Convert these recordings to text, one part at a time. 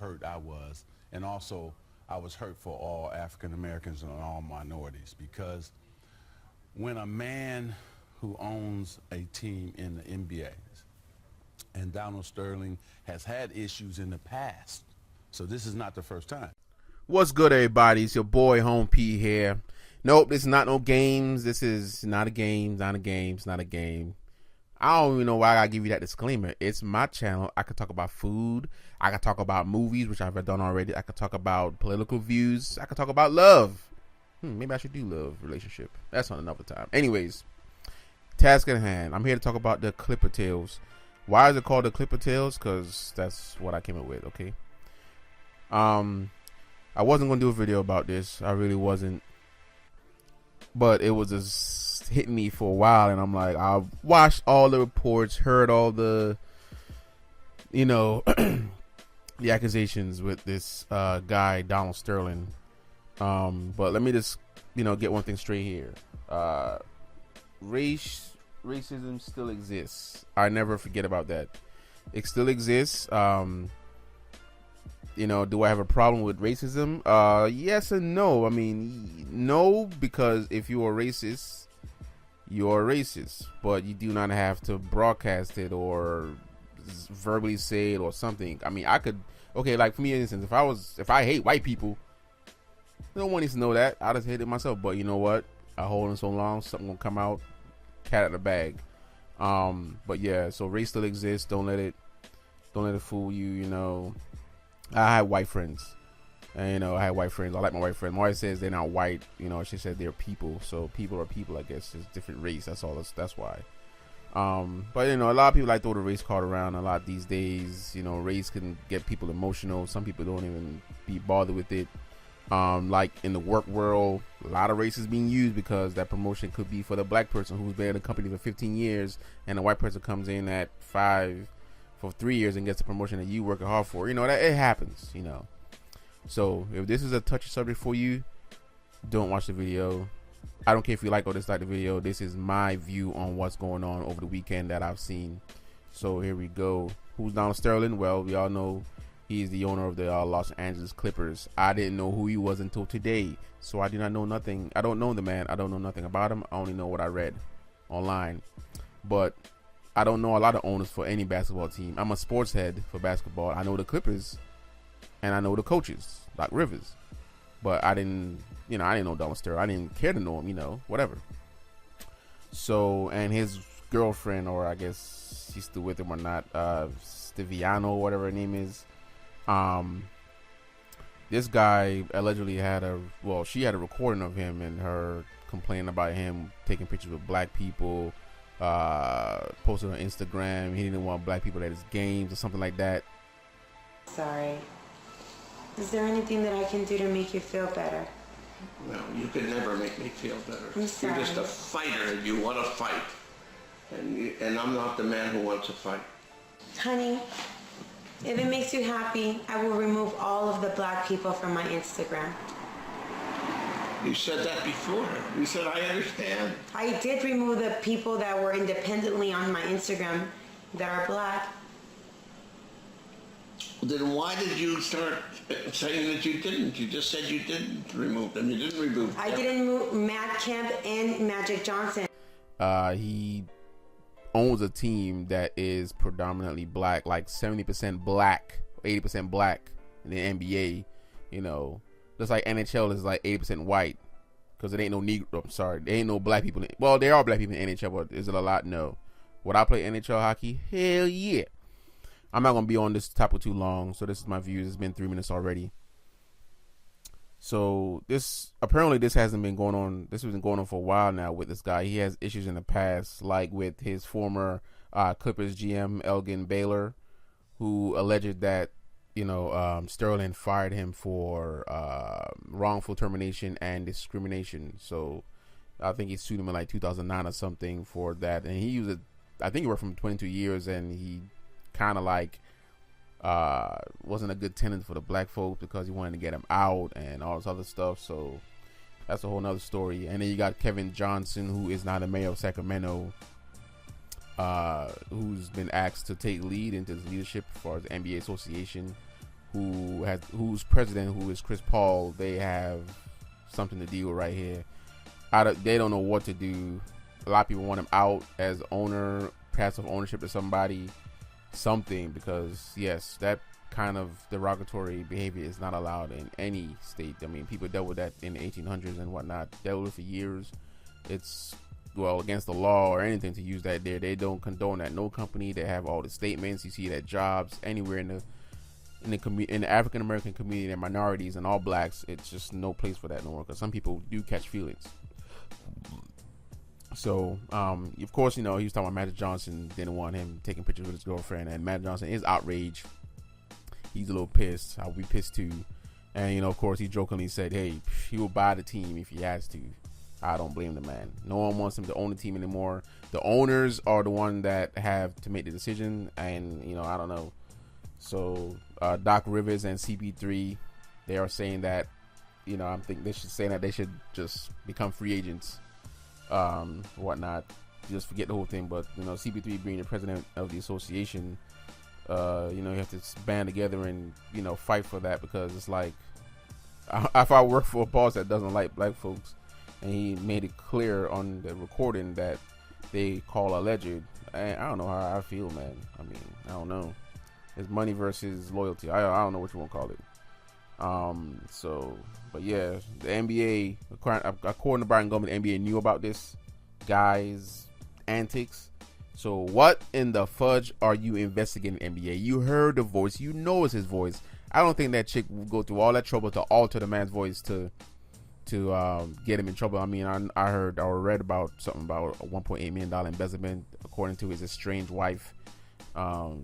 hurt I was, and also I was hurt for all African Americans and all minorities, because when a man who owns a team in the NBA, and Donald Sterling has had issues in the past, so this is not the first time. What's good, everybody? It's your boy Home P here. Nope, this is not no games. This is not a game. Not a game. It's not a game. I don't even know why I gotta give you that disclaimer. It's my channel. I could talk about food. I could talk about movies, which I've done already. I could talk about political views. I could talk about love. Maybe I should do love relationship. That's on another time. Anyways, task at hand. I'm here to talk about the Clipper Tales. Why is it called the Clipper Tales? Because that's what I came up with. Okay. I wasn't gonna do a video about this. I really wasn't. But it was just hitting me for a while, and I'm like, I watched all the reports, heard all the, the accusations with this guy Donald Sterling. But let me just, get one thing straight here. Racism still exists. I never forget about that. It still exists. Do I have a problem with racism? Yes and no. I mean, no, because if you are racist, you're racist, but you do not have to broadcast it or verbally say it or something. I mean, I could, like for me, for instance, if I hate white people, no one needs to know that. I just hate it myself. But you know what? I hold it so long, something gonna come out, cat out of the bag. But yeah, so race still exists. Don't let it fool you. I had white friends, and I had white friends. I like my white friends. My wife says they're not white. She said they're people. So people are people. I guess it's different race. That's all. That's why. But a lot of people like throw the race card around a lot these days. Race can get people emotional. Some people don't even be bothered with it. Like in the work world, a lot of race is being used because that promotion could be for the black person who's been in the company for 15 years, and the white person comes in at 5 for 3 years and gets the promotion that you working hard for. That it happens. So if this is a touchy subject for you, don't watch the video. I don't care if you like or dislike the video. This is my view on what's going on over the weekend that I've seen. So here we go. Who's Donald Sterling? Well, we all know he's the owner of the Los Angeles Clippers. I didn't know who he was until today, so I do not know nothing. I don't know the man. I don't know nothing about him. I only know what I read online. But I don't know a lot of owners for any basketball team. I'm a sports head for basketball. I know the Clippers, and I know the coaches, like Rivers. But I didn't know Donald Sterling. I didn't care to know him, whatever. So, and his girlfriend, or I guess she's still with him or not, Stiviano, whatever her name is. This guy allegedly she had a recording of him and her complaining about him taking pictures with black people, posted on Instagram. He didn't want black people at his games or something like that. Sorry. Is there anything that I can do to make you feel better? No, you could never make me feel better. I'm sorry. You're just a fighter and you want to fight. And I'm not the man who wants to fight. Honey, if it makes you happy, I will remove all of the black people from my Instagram. You said that before. You said, I understand. I did remove the people that were independently on my Instagram that are black. Then why did you start saying that you didn't? You just said you didn't remove them. You didn't remove them. I didn't remove Matt Kemp and Magic Johnson. He owns a team that is predominantly black, like 70% black, 80% black in the NBA. Just like NHL is like 80% white, because it ain't no Negro. I'm sorry, there ain't no black people. Well, there are black people in NHL, but is it a lot? No. Would I play NHL hockey? Hell yeah. I'm not gonna be on this topic too long, so this is my views. It's been 3 minutes already. So this hasn't been going on. This has been going on for a while now with this guy. He has issues in the past, like with his former Clippers GM Elgin Baylor, who alleged that Sterling fired him for wrongful termination and discrimination. So I think he sued him in like 2009 or something for that. And I think he worked for 22 years, and he kind of like wasn't a good tenant for the black folks because he wanted to get him out and all this other stuff. So that's a whole nother story. And then you got Kevin Johnson, who is now the mayor of Sacramento, who's been asked to take lead into his leadership as far as the NBA Association, who's president, who is Chris Paul, they have something to deal with right here. They don't know what to do. A lot of people want him out as owner, passive ownership to something, because yes, that kind of derogatory behavior is not allowed in any state. I mean, people dealt with that in the 1800s and whatnot, dealt with it for years. It's against the law or anything to use that there. They don't condone that. No company. They have all the statements. You see that jobs anywhere in the African American community and minorities and all blacks, it's just no place for that no more, because some people do catch feelings. So, of course, he was talking about Magic Johnson didn't want him taking pictures with his girlfriend, and Magic Johnson is outraged. He's a little pissed. I'll be pissed too. And, of course, he jokingly said, hey, he will buy the team if he has to. I don't blame the man. No one wants him to own the team anymore. The owners are the one that have to make the decision, and, I don't know. So, Doc Rivers and CP3, they are saying that, I think they should just become free agents, whatnot. Just forget the whole thing. But, CP3 being the president of the association, you have to band together and, fight for that, because it's like, if I work for a boss that doesn't like black folks, and he made it clear on the recording that they call alleged, I don't know how I feel, man. I mean, I don't know. It's money versus loyalty. I don't know what you want to call it. But yeah, the NBA, according to Brian Goldman, the NBA knew about this guy's antics. So what in the fudge are you investigating, NBA? You heard the voice. You know it's his voice. I don't think that chick will go through all that trouble to alter the man's voice to get him in trouble. I mean, I heard or read about something about a $1.8 million embezzlement according to his estranged wife.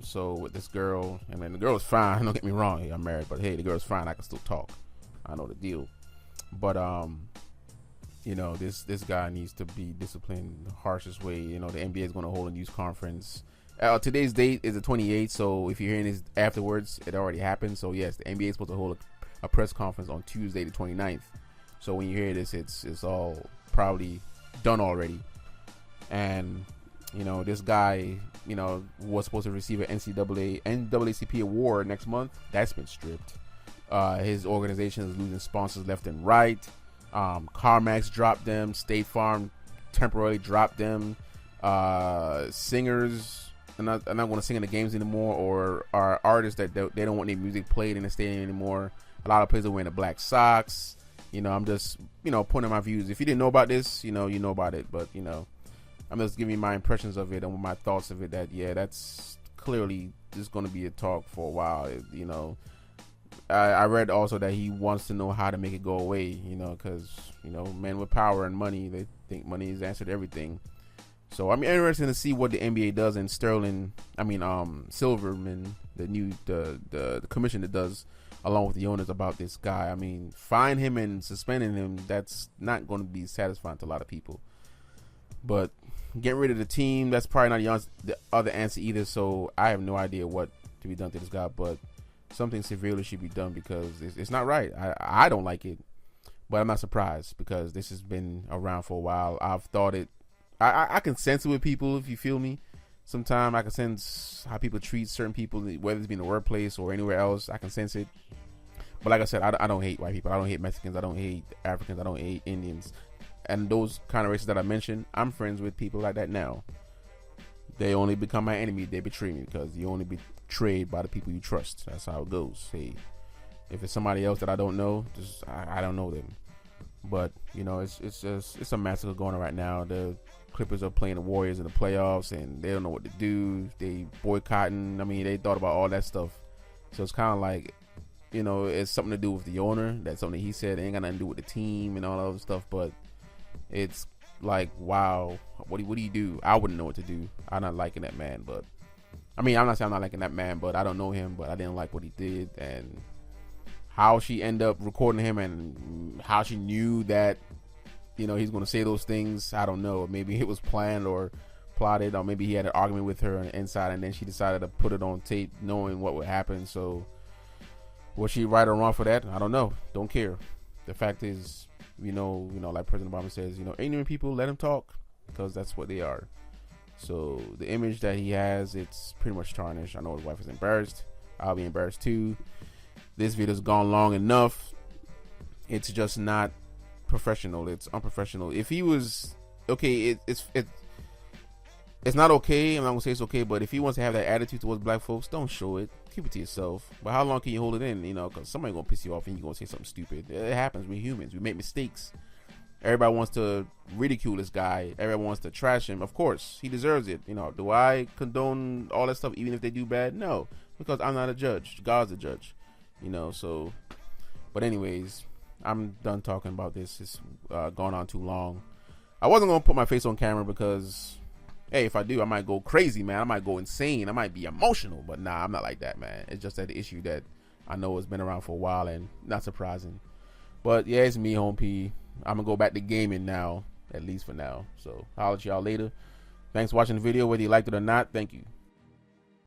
So with this girl, I mean, the girl is fine. Don't get me wrong, I'm married, but hey, the girl's fine. I can still talk. I know the deal. But this guy needs to be disciplined the harshest way. The NBA is going to hold a news conference. Today's date is the 28th, so if you're hearing this afterwards, it already happened. So yes, the NBA is supposed to hold a press conference on Tuesday the 29th. So when you hear this, it's all probably done already. And this guy, was supposed to receive an NAACP award next month. That's been stripped. His organization is losing sponsors left and right. CarMax dropped them. State Farm temporarily dropped them. Singers are not going to sing in the games anymore, or are artists that they don't want their music played in the stadium anymore. A lot of players are wearing the black socks. I'm just, putting my views. If you didn't know about this, you know about it. But, I'm just giving you my impressions of it and my thoughts of it, that, yeah, that's clearly just going to be a talk for a while. I read also that he wants to know how to make it go away, because, men with power and money, they think money is the answer to everything. So I'm interested to see what the NBA does, and Silverman, the commission that does, along with the owners, about this guy. I mean, fine him and suspending him, that's not going to be satisfying to a lot of people. But getting rid of the team, that's probably not the other answer either. So I have no idea what to be done to this guy, but something severely should be done, because it's not right. I don't like it, but I'm not surprised, because this has been around for a while. I've thought it. I can sense it with people, if you feel me. Sometimes I can sense how people treat certain people, whether it's in the workplace or anywhere else. I can sense it. But like I said, I don't hate white people. I don't hate Mexicans. I don't hate Africans. I don't hate Indians. And those kind of races that I mentioned, I'm friends with people like that now. They only become my enemy. They betray me, because you only betrayed by the people you trust. That's how it goes. Hey, if it's somebody else that I don't know, just I don't know them. But it's a massacre going on right now. The Clippers are playing the Warriors in the playoffs, and they don't know what to do. They boycotting. I mean, they thought about all that stuff. So it's kind of like, it's something to do with the owner. That's something he said. It ain't got nothing to do with the team and all that other stuff. But it's like, wow, what do you do? I wouldn't know what to do. I'm not liking that man. But I mean, I'm not saying I'm not liking that man, but I don't know him. But I didn't like what he did, and how she ended up recording him, and how she knew that he's going to say those things. I don't know. Maybe it was planned or plotted, or maybe he had an argument with her on the inside, and then she decided to put it on tape knowing what would happen. So was she right or wrong for that? I don't know. Don't care. The fact is, like President Obama says, ignorant people, let them talk, because that's what they are. So the image that he has, it's pretty much tarnished. I know his wife is embarrassed. I'll be embarrassed too. this video's gone long enough. It's just not professional. It's unprofessional. If he was okay, it's not okay. I'm not gonna say it's okay, but if he wants to have that attitude towards black folks, don't show it. Keep it to yourself. But how long can you hold it in? You know, because somebody gonna piss you off and you gonna say something stupid. It happens. We're humans. We make mistakes. Everybody wants to ridicule this guy. Everyone wants to trash him. Of course, he deserves it. You know, do I condone all that stuff even if they do bad? No, because I'm not a judge. God's a judge. You know, so. But anyways, I'm done talking about this. It's gone on too long. I wasn't gonna put my face on camera because, hey, if I do, I might go crazy, man. I might go insane. I might be emotional. But nah, I'm not like that, man. It's just that the issue that I know has been around for a while and not surprising. But yeah, it's me, Home P. I'm gonna go back to gaming now, at least for now. So I'll let y'all later. Thanks for watching the video, whether you liked it or not. Thank you.